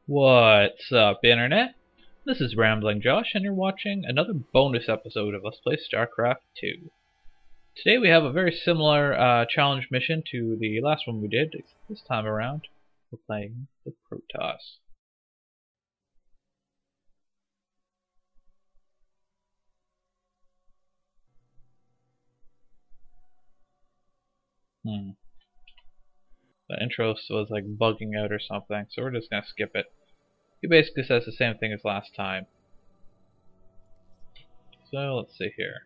What's up, Internet? This is Rambling Josh, and you're watching another bonus episode of Let's Play Starcraft 2. Today we have a very similar challenge mission to the last one we did. This time around, we're playing the Protoss. The intro was like bugging out or something, so we're just gonna skip it. He basically says the same thing as last time. So let's see here.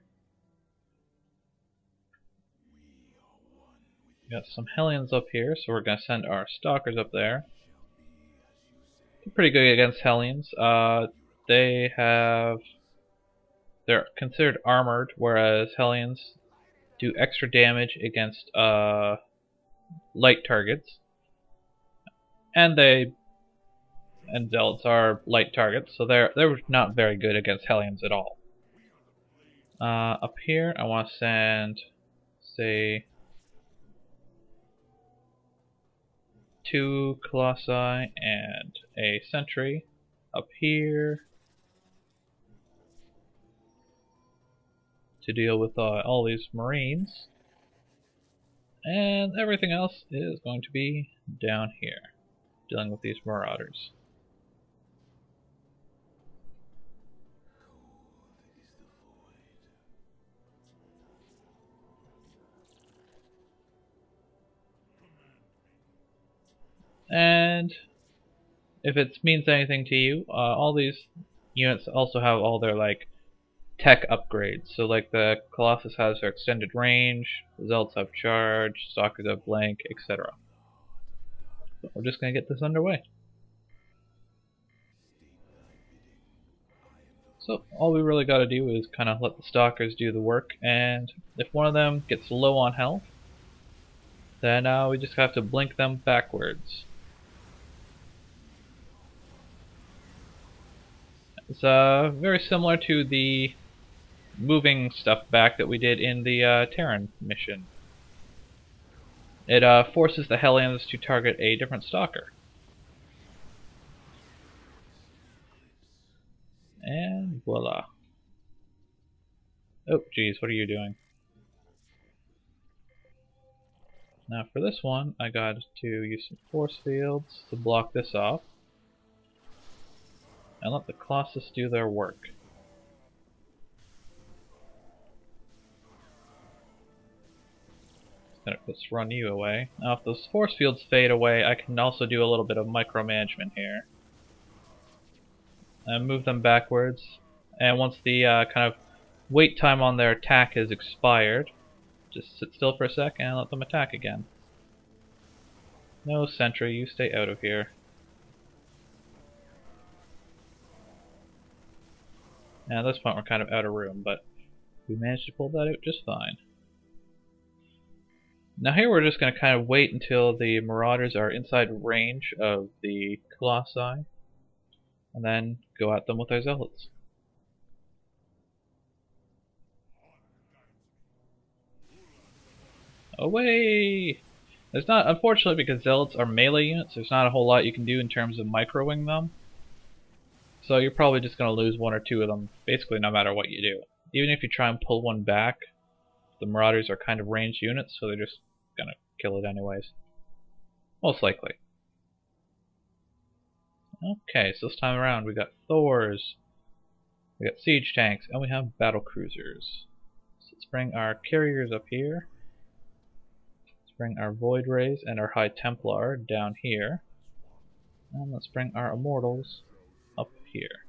We got some Hellions up here, so we're gonna send our Stalkers up there. They're pretty good against Hellions. They're considered armored, whereas Hellions do extra damage against light targets, and Zealots are light targets, so they're not very good against Hellions at all. Up here, I want to send, say, 2 Colossi and a Sentry up here to deal with all these Marines, and everything else is going to be down here, dealing with these Marauders. And if it means anything to you, all these units also have all their tech upgrades. So like the Colossus has their extended range, the Zealots have charge, Stalkers have blank, etc. So we're just gonna get this underway. So all we really gotta do is kind of let the Stalkers do the work, and if one of them gets low on health, then we just have to blink them backwards. It's very similar to the moving stuff back that we did in the Terran mission. It forces the Hellions to target a different Stalker. And voila. Oh geez, what are you doing? Now for this one, I got to use some force fields to block this off. And let the Colossus do their work. Then it puts run you away. Now if those force fields fade away, I can also do a little bit of micromanagement here. And move them backwards. And once the kind of wait time on their attack has expired, just sit still for a sec and let them attack again. No Sentry, you stay out of here. Now at this point we're kind of out of room, but we managed to pull that out just fine. Now here we're just going to kind of wait until the Marauders are inside range of the Colossi, and then go at them with our Zealots. Away! There's not, unfortunately, because Zealots are melee units, there's not a whole lot you can do in terms of microwing them. So you're probably just going to lose one or two of them, basically no matter what you do. Even if you try and pull one back, the Marauders are kind of ranged units, so they're just going to kill it anyways. Most likely. Okay, so this time around we got Thors, we got siege tanks, and we have battle cruisers. So let's bring our carriers up here. Let's bring our Void Rays and our High Templar down here. And let's bring our Immortals up here.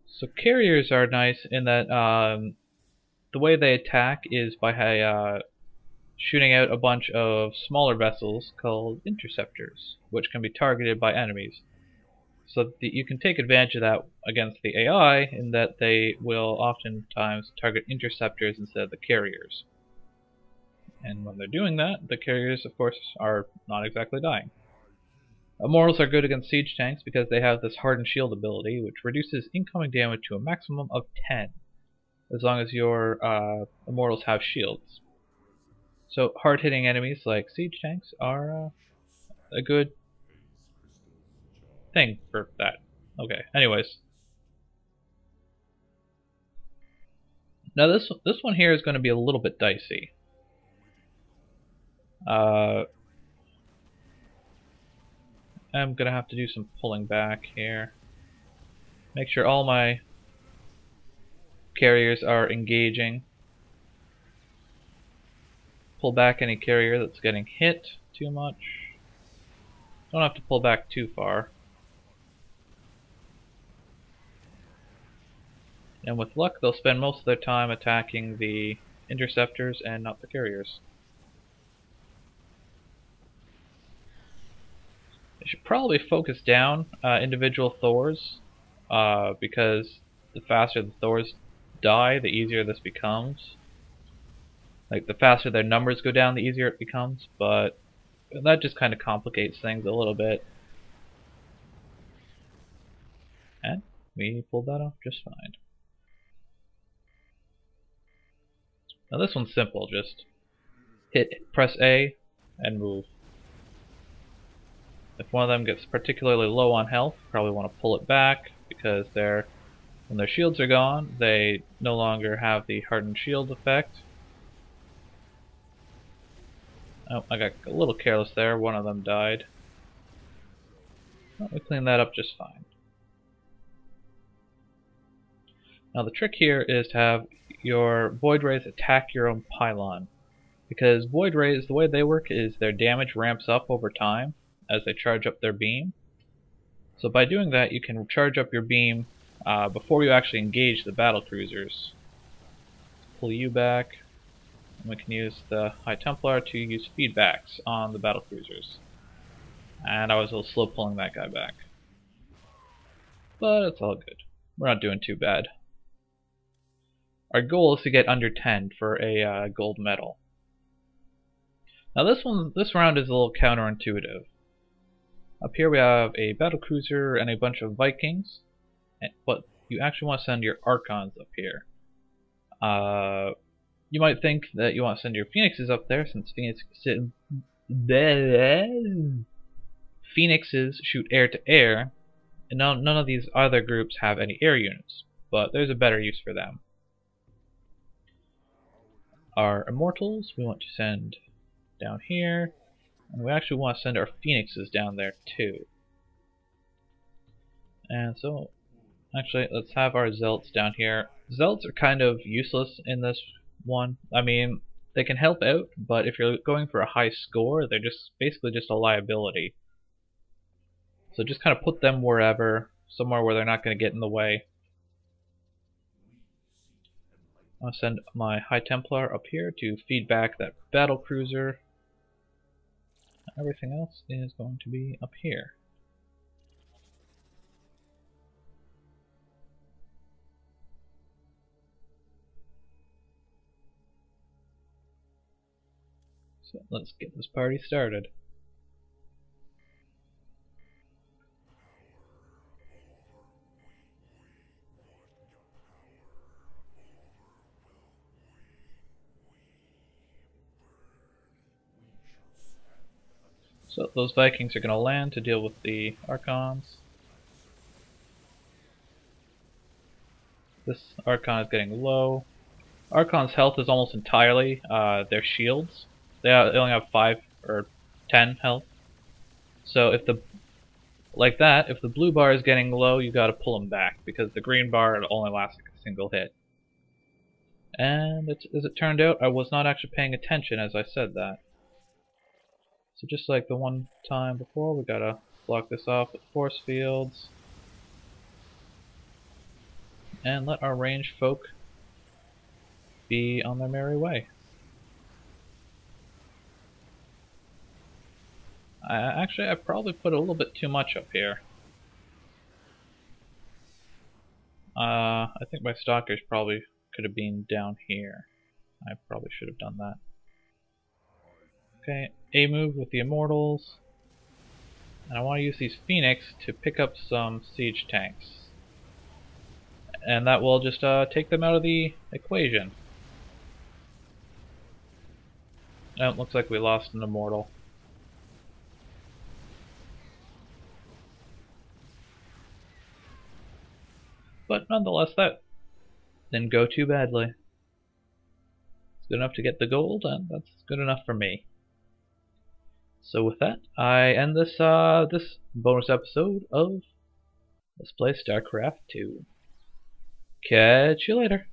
So carriers are nice in that the way they attack is by shooting out a bunch of smaller vessels called interceptors, which can be targeted by enemies. So that you can take advantage of that against the AI in that they will oftentimes target interceptors instead of the carriers. And when they're doing that, the carriers of course are not exactly dying. Immortals are good against siege tanks because they have this hardened shield ability, which reduces incoming damage to a maximum of 10, as long as your Immortals have shields. So hard-hitting enemies like siege tanks are a good thing for that. Okay, anyways. Now this one here is going to be a little bit dicey. I'm going to have to do some pulling back here. Make sure all my carriers are engaging. Pull back any carrier that's getting hit too much. Don't have to pull back too far. And with luck, they'll spend most of their time attacking the interceptors and not the carriers. They should probably focus down individual Thors, because the faster the Thors die, the easier this becomes. Like, the faster their numbers go down, the easier it becomes, but that just kind of complicates things a little bit. And we pulled that off just fine. Now this one's simple, just press A and move. If one of them gets particularly low on health, probably want to pull it back, because when their shields are gone, they no longer have the hardened shield effect. Oh, I got a little careless there, one of them died. Well, we cleaned that up just fine. Now the trick here is to have your Void Rays attack your own pylon. Because Void Rays, the way they work is their damage ramps up over time as they charge up their beam. So by doing that, you can charge up your beam before you actually engage the battle cruisers. Pull you back, and we can use the High Templar to use feedbacks on the battle cruisers. And I was a little slow pulling that guy back. But it's all good. We're not doing too bad. Our goal is to get under 10 for a gold medal. Now this round is a little counterintuitive. Up here we have a battlecruiser and a bunch of Vikings, but you actually want to send your Archons up here. You might think that you want to send your Phoenixes up there, since Phoenixes shoot air to air, and none of these other groups have any air units, but there's a better use for them. Our Immortals we want to send down here, and we actually want to send our Phoenixes down there too. And so, actually, let's have our Zealots down here. Zealots are kind of useless in this one. I mean, they can help out, but if you're going for a high score, they're just basically just a liability. So just kind of put them wherever, somewhere where they're not going to get in the way. I'll send my High Templar up here to feed back that battle cruiser. Everything else is going to be up here. So let's get this party started. So those Vikings are going to land to deal with the Archons. This Archon is getting low. Archon's health is almost entirely their shields. They only have 5 or 10 health. So if the blue bar is getting low, you got to pull them back, because the green bar only lasts like a single hit. And as it turned out, I was not actually paying attention as I said that. So just like the one time before, we gotta block this off with force fields. And let our ranged folk be on their merry way. I probably put a little bit too much up here. I think my stalkers probably could have been down here. I probably should have done that. Okay, A move with the Immortals. And I want to use these Phoenix to pick up some siege tanks. And that will just take them out of the equation. Oh, looks like we lost an Immortal. but nonetheless, that didn't go too badly. It's good enough to get the gold, and that's good enough for me. So with that, I end this this bonus episode of Let's Play StarCraft 2. Catch you later.